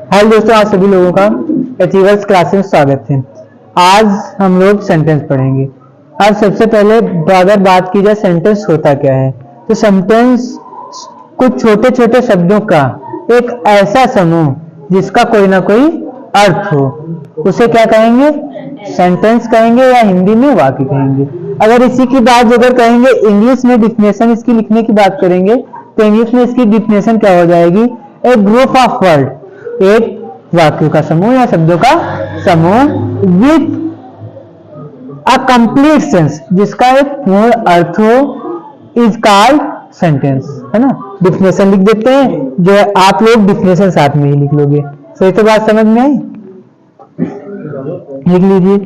हाय दोस्तों, आज सभी लोगों का अचीवर्स क्लास में स्वागत है। आज हम लोग सेंटेंस पढ़ेंगे। अब सबसे पहले अगर बात की जाए सेंटेंस होता क्या है, तो सेंटेंस कुछ छोटे छोटे शब्दों का एक ऐसा समूह जिसका कोई ना कोई अर्थ हो, उसे क्या कहेंगे? सेंटेंस कहेंगे या हिंदी में वाक्य कहेंगे। अगर इसी की बात अगर कहेंगे इंग्लिश में डिफिनेशन इसकी लिखने की बात करेंगे तो इंग्लिश में इसकी डिफिनेशन क्या हो जाएगी? ए ग्रुप ऑफ वर्ड, एक वाक्यों का समूह या शब्दों का समूह विथ अ कंप्लीट सेंस, जिसका एक पूर्ण अर्थ हो, इज कॉल्ड सेंटेंस, है ना। डिफिनेशन लिख देते हैं, जो आप लोग डिफिनेशन साथ में ही लिख लोगे। सही तो बात समझ में आई? लिख लीजिए,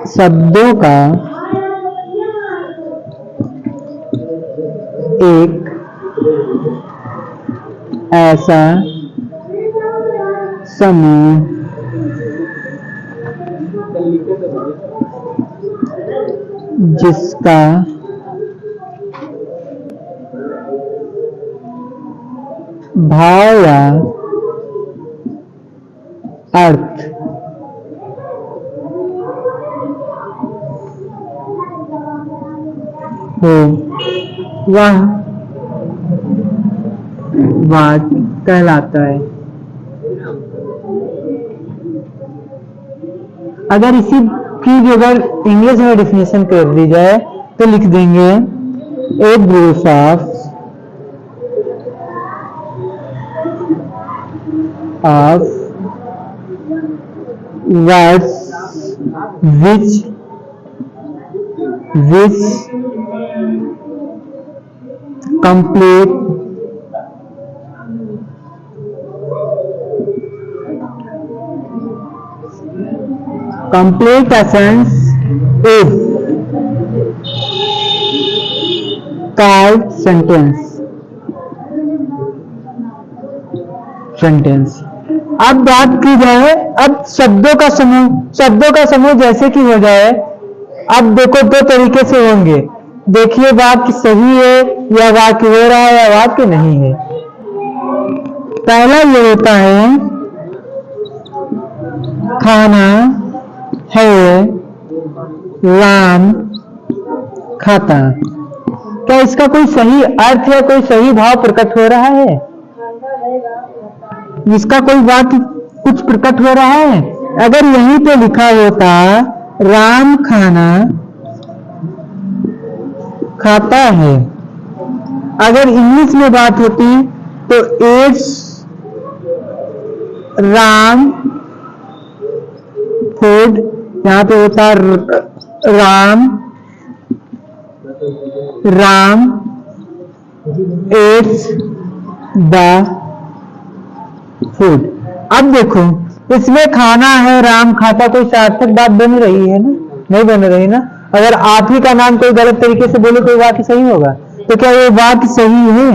शब्दों का एक ऐसा समूह जिसका भाव या अर्थ हो, वह वाक्य कहलाता है। अगर इसी की अगर इंग्लिश में डिफिनेशन कर दी जाए तो लिख देंगे a group of words which complete essence is called sentence। अब बात की जाए, अब शब्दों का समूह जैसे कि हो जाए, अब देखो दो तरीके से होंगे। देखिए वाक्य सही है या वाक्य हो रहा है या वाक्य नहीं है। पहला ये होता है खाना है राम खाता। क्या इसका कोई सही अर्थ या कोई सही भाव प्रकट हो रहा है? इसका कोई वाक्य कुछ प्रकट हो रहा है? अगर यहीं पे लिखा होता राम खाना खाता है, अगर इंग्लिश में बात होती तो इट्स राम फूड, यहां पे होता राम इट्स द फूड। अब देखो इसमें खाना है राम खाता, कोई सार्थक बात बन रही है ना? नहीं बन रही ना। अगर आप ही का नाम कोई गलत तरीके से बोले तो वाक्य सही होगा? तो क्या ये वाक्य सही है?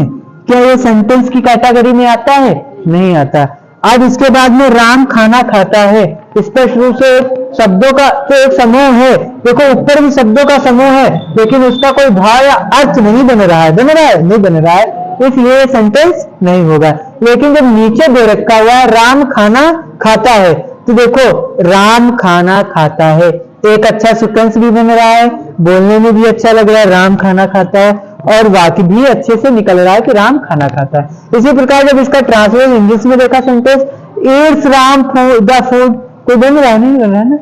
क्या ये सेंटेंस की कैटेगरी में आता है? नहीं आता। अब इसके बाद में राम खाना खाता है, स्पष्ट रूप से शब्दों का तो एक समूह है। देखो ऊपर भी शब्दों का समूह है, लेकिन उसका कोई भाव या अर्थ नहीं बन रहा है। बन रहा है? नहीं बन रहा है, इसलिए सेंटेंस नहीं होगा। लेकिन जब नीचे दे रखा हुआ राम खाना खाता है, तो देखो राम खाना खाता है, एक अच्छा सीक्वेंस भी बन रहा है, बोलने में भी अच्छा लग रहा है राम खाना खाता है, और वाक्य भी अच्छे से निकल रहा है कि राम खाना खाता है। इसी प्रकार जब इसका ट्रांसलेशन इंग्लिश में देखा sentence it's Ram the food, तो बन रहा है? नहीं बन रहा है ना।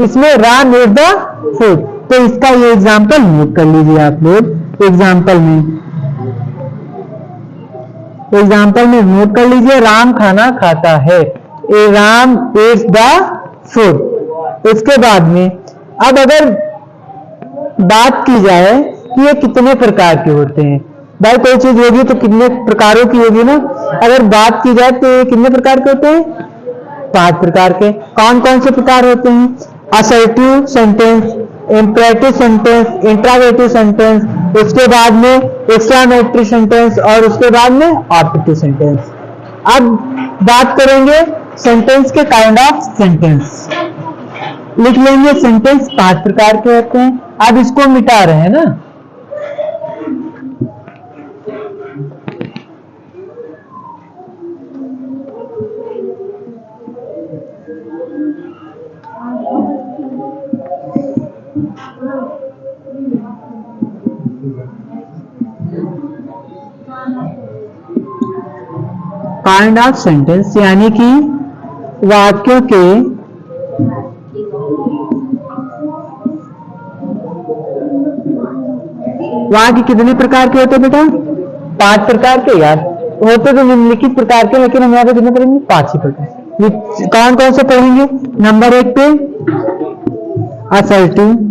इसमें राम इज द फूड। तो इसका ये एग्जाम्पल नोट कर लीजिए आप लोग। एग्जाम्पल में नोट कर लीजिए, राम खाना खाता है, ए राम इज द फूड। इसके बाद में अब अगर बात की जाए कि ये कितने प्रकार के होते हैं, भाई कोई चीज होगी तो कितने प्रकारों की होगी ना। अगर बात की जाए तो ये कितने प्रकार के होते हैं? 5 प्रकार के। कौन कौन से प्रकार होते हैं? Assertive sentence, imperative sentence, interrogative sentence, उसके बाद में एक्सक्लेमेटरी सेंटेंस, और उसके बाद में ऑब्जेक्टिव सेंटेंस। अब बात करेंगे सेंटेंस के काइंड ऑफ सेंटेंस। लिख लेंगे सेंटेंस 5 प्रकार के होते हैं। अब इसको मिटा रहे हैं ना, काइंड ऑफ सेंटेंस यानी कि वाक्यों के वाक्य कितने प्रकार के होते बेटा? 5 प्रकार के यार होते तो निम्नलिखित प्रकार के, लेकिन हम यहाँ पे कितने पढ़ेंगे? 5 ही प्रकार। ये कौन कौन से पढ़ेंगे? नंबर 1 पे असर्टिव,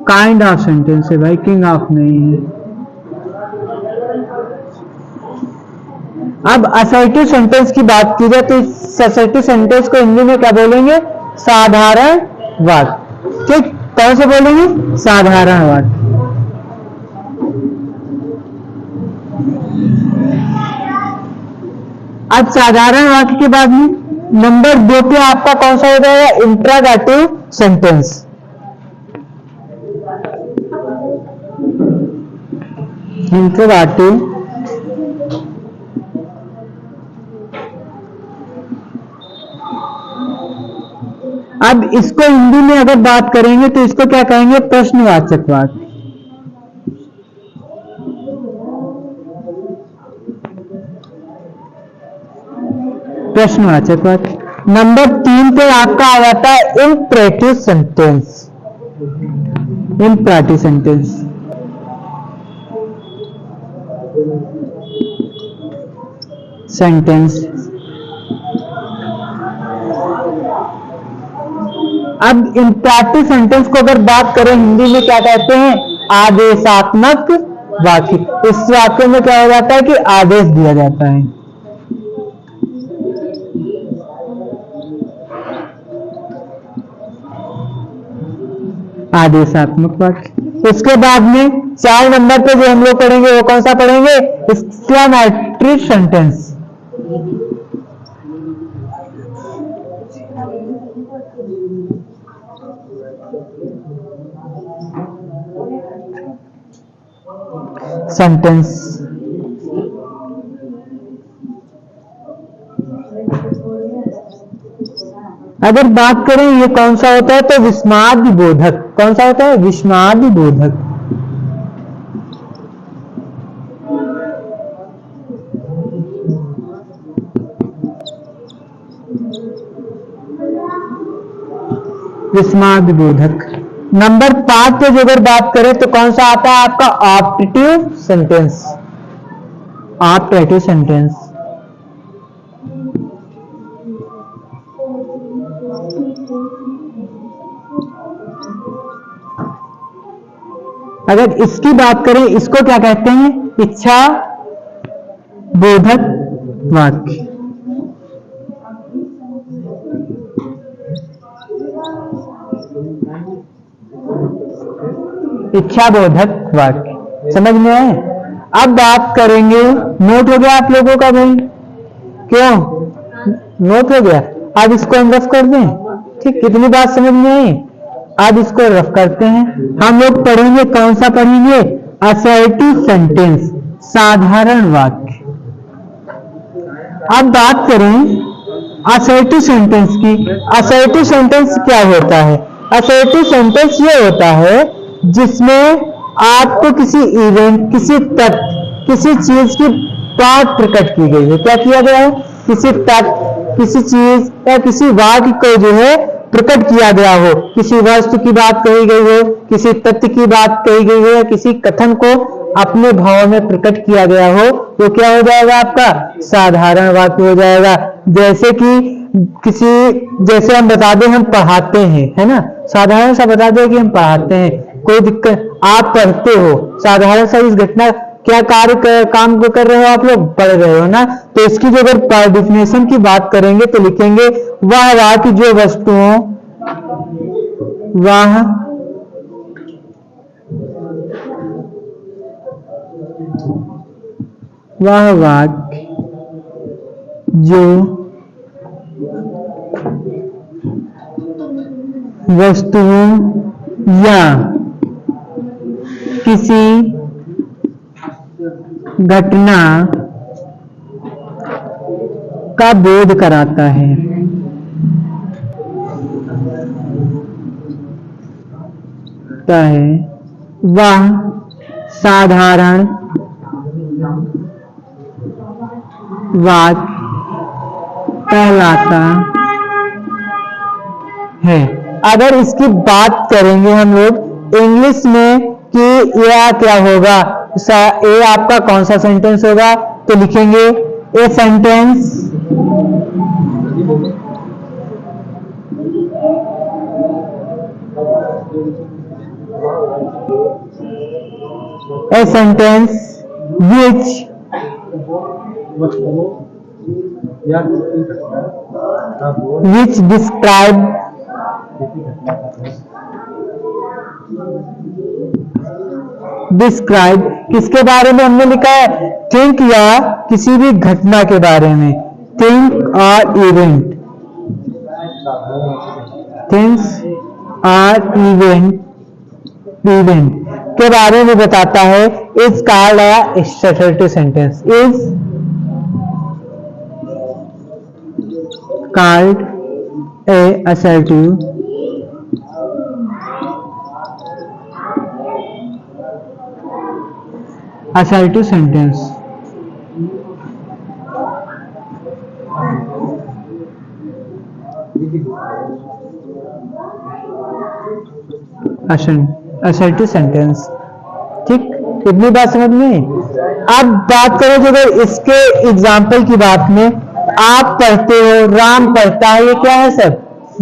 काइंड ऑफ सेंटेंस है भाई, किंग ऑफ नहीं है। अब असर्टिव सेंटेंस की बात की जाए तो इस असर्टिव सेंटेंस को हिंदी में क्या बोलेंगे? साधारण वाक्य। ठीक, कौन से बोलेंगे? साधारण वाक्य। अब साधारण वाक्य के बाद में नंबर 2 पे आपका कौन सा हो जाएगा? Interrogative sentence. इंट्रोगेटिव अब इसको हिंदी में अगर बात करेंगे तो इसको क्या कहेंगे? प्रश्नवाचक वाक्य। प्रश्नवाचक वाक्य। नंबर 3 पे आपका आ जाता है इंपरेटिव सेंटेंस। इंपरेटिव सेंटेंस अब इंपरेटिव सेंटेंस को अगर बात करें हिंदी में क्या कहते हैं? आदेशात्मक वाक्य। इस वाक्य में क्या हो जाता है कि आदेश दिया जाता है। आदेशात्मक वाक्य। इसके बाद में 4 नंबर पे जो हम लोग पढ़ेंगे वो कौन सा पढ़ेंगे? Exclamatory sentence. अगर बात करें ये कौन सा होता है तो विस्मादिबोधक। कौन सा होता है? विस्मादिबोधक। विस्मादिबोधक। नंबर 5 पे जो अगर बात करें तो कौन सा आता है आपका? Optative sentence. ऑप्टेटिव सेंटेंस अगर इसकी बात करें इसको क्या कहते हैं? इच्छा बोधक वाक्य। इच्छा बोधक वाक्य। समझ में आए? अब बात करेंगे, नोट हो गया आप लोगों का भाई? क्यों नोट हो गया? अब इसको हम रफ कर दें। ठीक, कितनी बात समझ में आई? अब इसको रफ करते हैं। हम लोग पढ़ेंगे कौन सा पढ़ेंगे? असर्टिव सेंटेंस, साधारण वाक्य। अब बात करें असर्टिव सेंटेंस की। असर्टिव सेंटेंस क्या होता है? असर्टिव सेंटेंस ये होता है जिसमें आपको किसी इवेंट, किसी तथ्य, किसी चीज की बात प्रकट की गई है। क्या किया गया है? किसी तथ्य, किसी चीज या किसी वाक्य को जो है प्रकट किया गया हो। किसी वस्तु की बात कही गई हो, किसी तथ्य की बात कही गई हो, या किसी कथन को अपने भाव में प्रकट किया गया हो, तो क्या हो जाएगा आपका? साधारण वाक्य हो जाएगा। जैसे कि जैसे हम बता दें हम पढ़ाते हैं, है ना, साधारण सा बता दें कि हम पढ़ाते हैं, कोई दिक्कत, आप पढ़ते हो, साधारण सा इस घटना क्या काम को कर रहे हो आप लोग? पढ़ रहे हो ना। तो इसकी जो अगर डिफिनेशन की बात करेंगे तो लिखेंगे वह वाक्य जो वस्तुओं, वह वाक्य जो वस्तुओं या किसी घटना का बोध कराता है। वह साधारण वाक्य कहलाता है। अगर इसकी बात करेंगे हम लोग इंग्लिश में कि यह क्या होगा, ये आपका कौन सा सेंटेंस होगा, तो लिखेंगे ए सेंटेंस which describe किसके बारे में हमने लिखा है, थिंक या किसी भी घटना के बारे में, थिंक और इवेंट, थिंग्स और इवेंट के बारे में बताता है। Is called a assertive sentence, is called a assertive sentence. assertive sentence, ठीक, इतनी बात समझ में। अब बात करें अगर इसके एग्जाम्पल की बात में, आप पढ़ते हो, राम पढ़ता है, ये क्या है, सब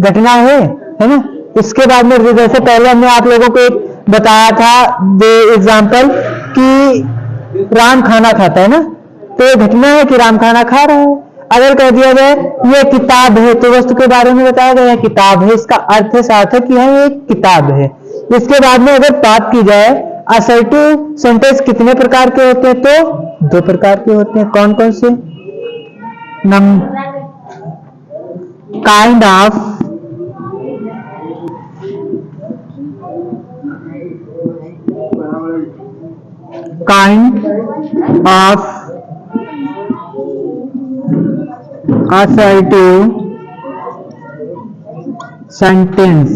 घटना है ना। इसके बाद में जैसे पहले हमने आप लोगों को एक बताया था एग्जाम्पल कि राम खाना खाता है ना, तो ये घटना है कि राम खाना खा रहा है। अगर कह दिया जाए ये किताब है, तो वस्तु के बारे में बताया गया किताब है, इसका अर्थ है सार्थक कि यह एक किताब है। इसके बाद में अगर बात की जाए असर्टिव सेंटेंस कितने प्रकार के होते हैं, तो 2 प्रकार के होते हैं। कौन कौन से, काइंड ऑफ assertive सेंटेंस,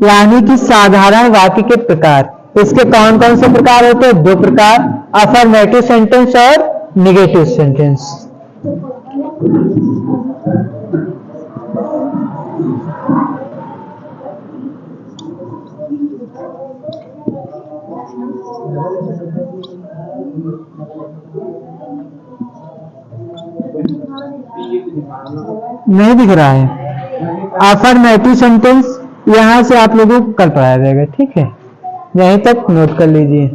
यानी कि साधारण वाक्य के प्रकार। इसके कौन कौन से प्रकार होते हैं, 2 प्रकार, अफर्मेटिव सेंटेंस और निगेटिव सेंटेंस। नहीं दिख रहा है अफर्मेटिव सेंटेंस, यहां से आप लोगों को कल पढ़ाया जाएगा, ठीक है, यहीं तक नोट कर लीजिए।